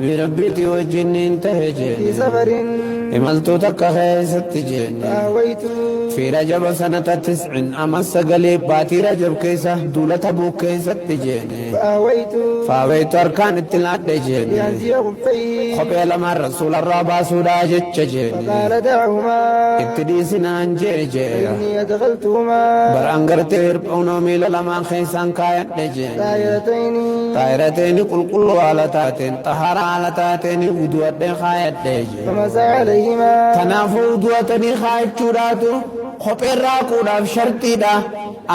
نبي ربيتي وجنين تهجين في سفر إملتو تكخي ستجين فأويت في رجب سنة 9 أمس قليب باتي رجب كيسة دولة أبوك كيسة تجين فأويت فاويت أركان التلات تجين لأنزي خفيه خبي لما الرسول الرابع سودا جتجين فقال دعهما ابتدي سنان جيجي فإني أدخلتهما برانغر تير بونو ميل لما خيسان كايت تجين طائرتين قل قلوا على تاتين طهر على تاتين ودوات خايت تجين فمسح عليهما تنافو ودواتني خايت شوراتو خبي راكو داف شرطي دا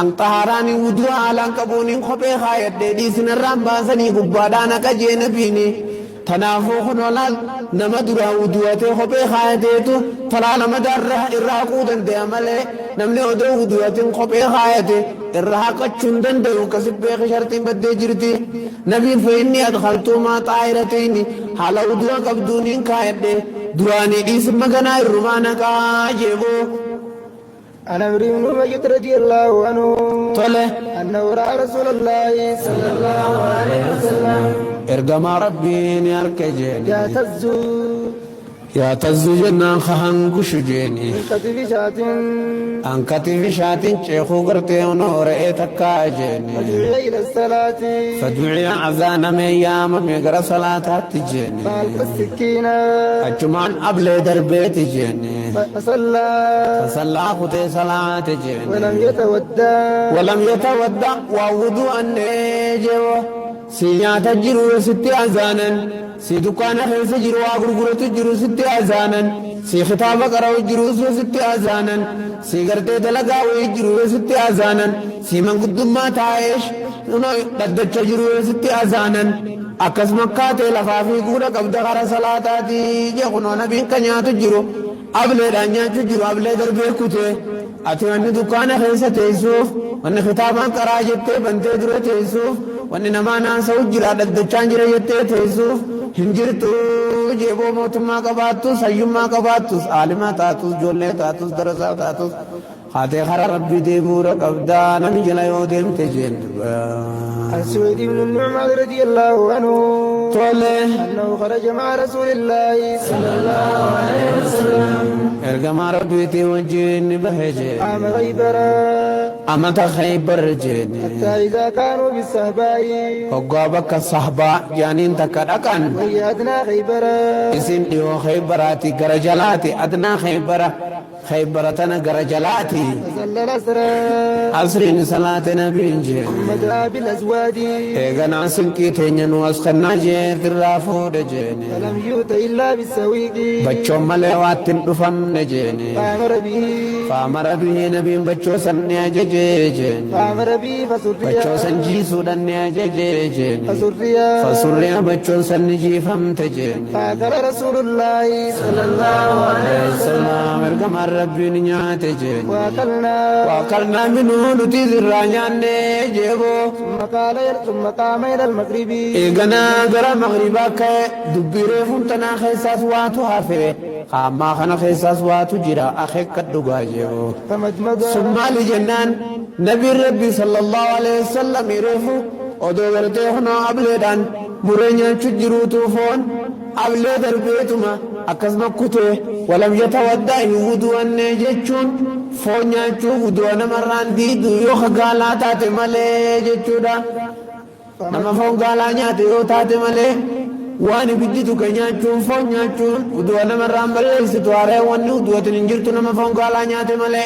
أن طهراني ودوا على كبوني خبي خايت دي سنرام باسني قبادانا كجين بيني تنافو خنولال نما درا ودواتي خبي خايتيتو فلا مدار الراكو دندي عملي نمني ودرا ودواتي خبي خايتي الراكو چندن ديو كسب بيخ شرطين بدي جرتي نبي فإني أدخلتو ما طائرتين حالا ودوا قبدونين خايت دي دراني دي سمغنا الرمانا كاجيبو عن عمرو بن أمية رضي الله عنه طلع أنه رأى رسول الله صلى الله عليه وسلم إرقما ربين يركجين يا تزو جنان خهن كشجيني من كتف شاة أنكتي في شاتين شيخو قرتي ونور إيتكا جيني فدعي إلى الصلاة فدعي عزانا ميام ميقرا صلاة تجيني فألقى السكينة أجمان أبلي دربيت جيني فصلى فصلى خطي صلاة جيني ولم يتودع ووضوء النجوة سينات الجرو ستي أزانا سي دكانا خيس جرو وغرغرة جرو ستي أزانا سي خطابة قرأو جرو ستي أزانا سي غرتي دلقاو جرو ستي أزانا سي من قدما تعيش لدتش جرو ستي أزانا أكس مكاتي لفافي قورا قبض غر صلاتاتي جيخنو نبي كنيات جرو أبلي رانيات جرو أبلي دربي كتي أتي من دكانا خيس تيسوف من خطابة قرأ جتي بنتي درو تيسوف wanni nama naasa'u jira daddachaan jira jettee teessuuf hin jirtu jeeboo mootummaa qabaattus hayyummaa qabaattus aalimaa taatus ijoollee taatus darasaa taatus haatee karaa rabbii deemuura qabdaa nami jala yoo deemte jeen السويد بن النعمان رضي الله عنه أنه خرج مع رسول الله صلى الله عليه وسلم إرقما ربيتي وجين بهجين عام خيبر أمت خيبر جين حتى إذا كانوا بالصحباء وقابك الصحباء جانين تكرقن وهي أدنى خيبر اسم ديو خيبراتي قرجلاتي أدنى خيبرتنا قرجلاتي فصلى العصر عصرين صلاة نبي جين مدعى بالأزواج إيغانا سلكي تنين واسخنا جين ترافو دجين فلم يؤت إلا بالسويق بچو ملوات تنفم نجين فامر به نبي بچو سنيا ججين فأمر به بچو فسريا سنجي سودنيا ججين فسريا فسريا بچو سنجي فمتجين فأكل رسول الله صلى الله عليه وسلم مرقم ربي نياتجين وأكلنا منه نتيذ الرانيان جيبو ثم قام إلى المغرب إيغانا غرا مغربا كي دبيري فمتنا خيساس واتو هافره خاما خنا خيساس واتو جرا أخي كدوغا جيبو فمجمد ثم لجنان نبي ربي صلى الله عليه وسلم يرفو ودو ورته هنا أبليدان مرينيا تجرو توفون أبلي دربيتما أكسما كتوه ولم يتودع وضوءا جيتشون فونيا چو وضوء نمران ديدو يوخ غالا تاتي ملي جيتشو دا نما فون غالا نياتي يو تاتي ملي واني بديتو كنيا چون فونيا چون وضوء نمران ملي ستواري واني وضوء تنجرتو نما فون غالا نياتي ملي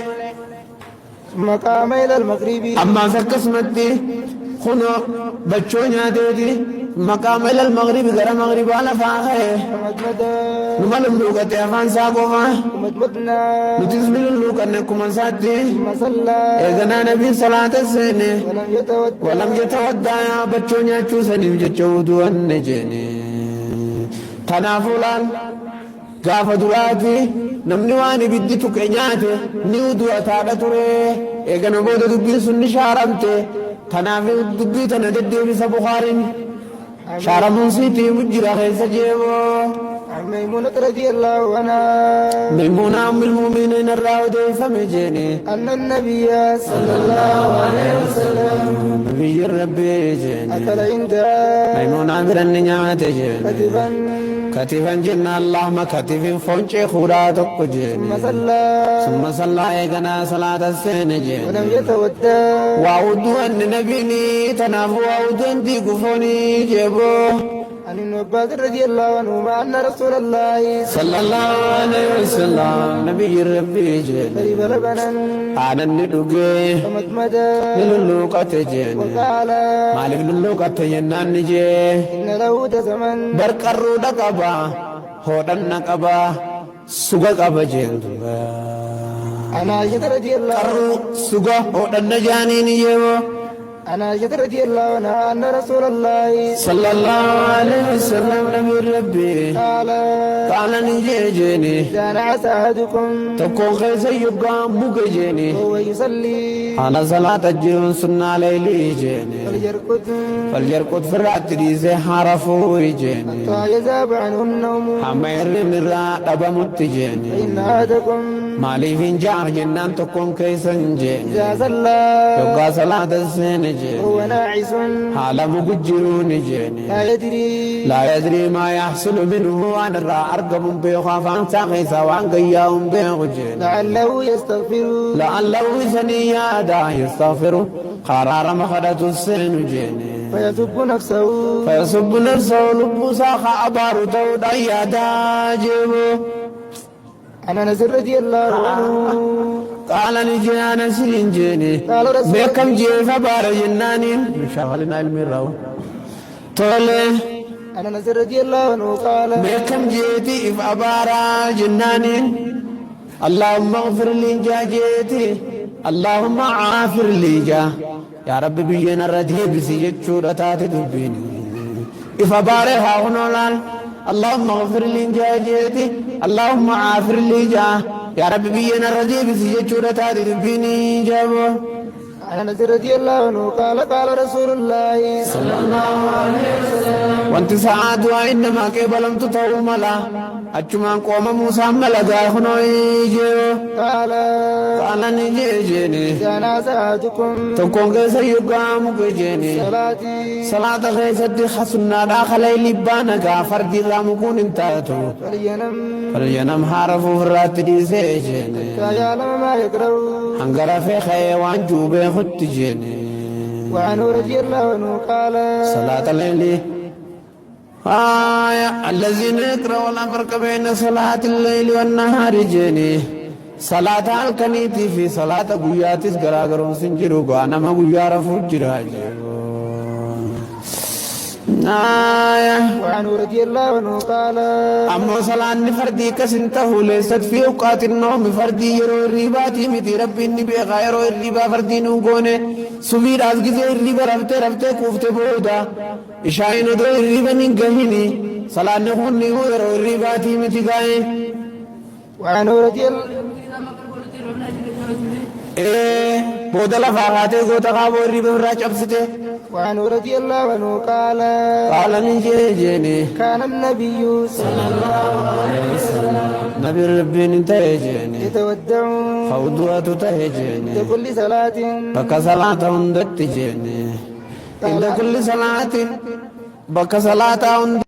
ثم قام إلى المغرب أما سكسمتي خنو بچو نياتي مقام إلى المغرب غير مغرب على فاخه فمجمد نمالم لوكتي أفان ساقوما فمجمدنا نتزمل اللوك أنكم أنساتي ثم صلى إذنا نبي صلاة السنة ولم يتودع يا بچون يا چوسني جچودو النجني تنافلان غافة دلاتي نمنواني بديتو كنياتي نيودو أتادا تري إذنا بودو دبي سن شارمتي تنافل دبي تنددي بس بخارين شارمون سيتي مجرى خيسا جيبو عن ميمونة رضي الله عنها ميمونة أم المؤمنين الراودي فمجيني أن النبي صلى الله عليه وسلم نبي ربي جيني أكل عندها ميمونة برنيات جيني كتفا كتفا جنة اللهم كتف فونشي خوراتك جيني ثم صلى إيقنا صلاة السين جيني ولم يتودى وعودو أن نبيني تنافو وعودو أن دي قفوني جيبو عن ابن عباس رضي الله عنهما أن رسول الله صلى الله عليه وسلم نبي ربي جيني شرب لبنا على الندوغي فمدمد للوقت جيني وقال مالك للوقت جنان جي إن له دسما برقرو دقبا هودن نقبا سوغا قبا جين عن عائشة رضي الله قرو سوغا هودن جانين يمو عن عائشة رضي الله عنها أن رسول الله صلى الله عليه وسلم نبي ربي قال نجي جيني إذا نعس أحدكم تكون خيس يقام بوك جيني وهو يصلي على صلاة الجيون سنة ليلي جيني فليركض في الرات ديزي حرفو جيني حتى يذهب عنه النوم حمير من الرات أبمت جيني فإن أحدكم مالي فين جار جنان تكون كيسا جيني إذا صلى يبقى صلاة السين جيني وهو ناعس حالا مقجرون جيني لا يدري ما يحصل منه عن الرا أرقم بيخاف عن ساقيسا وعن قياهم بيخ جيني لعله يستغفر لعله سنيادا يستغفر قرار مخدة السين جيني فيسب نفسه فيسب نفسه لبسا خابار تودا يدا جيبو عن أنس رضي الله عنه قال نجي أنا سلين جيني قال رسول بكم جيفا بار جنانين مشاغلنا علم الرو تولي عن أنس رضي الله عنه قال بكم جيتي إف أبارا جنانين اللهم اغفر لي جاجيتي اللهم عافر لي جا يا رب بينا الردي بسيجت شورتات دبيني إف أبارا هاونولان اللهم اغفر لي جاجيتي اللهم عافر لي جا يا رب بينا الردي بسيجت شورتات دبيني جابو عن أنس رضي الله عنه قال قال رسول الله صلى الله عليه وسلم وانت سعاد وإنما قبلم تطور ملا أجمان قوم موسى ملا قاخنو إيجيو قال نجي جيني إذا نعس أحدكم تكون كيسا يقام كجيني صلاتي صلاة كيسا دي خسنا داخل إلبانا غافر دي رامكون انتاتو فلينم حارفو فرات دي سيجيني يعلم ما يقرأ هنگرا في خيوان جوبه خط جيني وعنه رضي الله عنه قال صلاة الليل الذين يقرؤون الفرق بين صلاة الليل والنهار جيني صلاة الكنيتي في صلاة قياتيس غراغرون سنجرو غانا ما قيا رفو جراج وعنه رضي الله عنه قال أما صلاة فردي كسنته ليست في أوقات النوم فردي يرو الرباتي متي ربي النبي غيرو الربا فردي نوغوني سمير أزغزي الربا ربتي كوفت بودا إشاين دو الربا ننقهني صلاة نخوني ويرو الرباتي متي غاين وعنه رضي الله بودا لفاقاتي قوتا قابو الربا فراج أبسته وعنه رضي الله عنه قال نجي جيني كان النبي صلى الله عليه وسلم نبي ربي نتاجيني يتودع خودوة تهجيني لكل صلاة بك صلاة هندت جيني عند كل صلاة بك صلاة هندت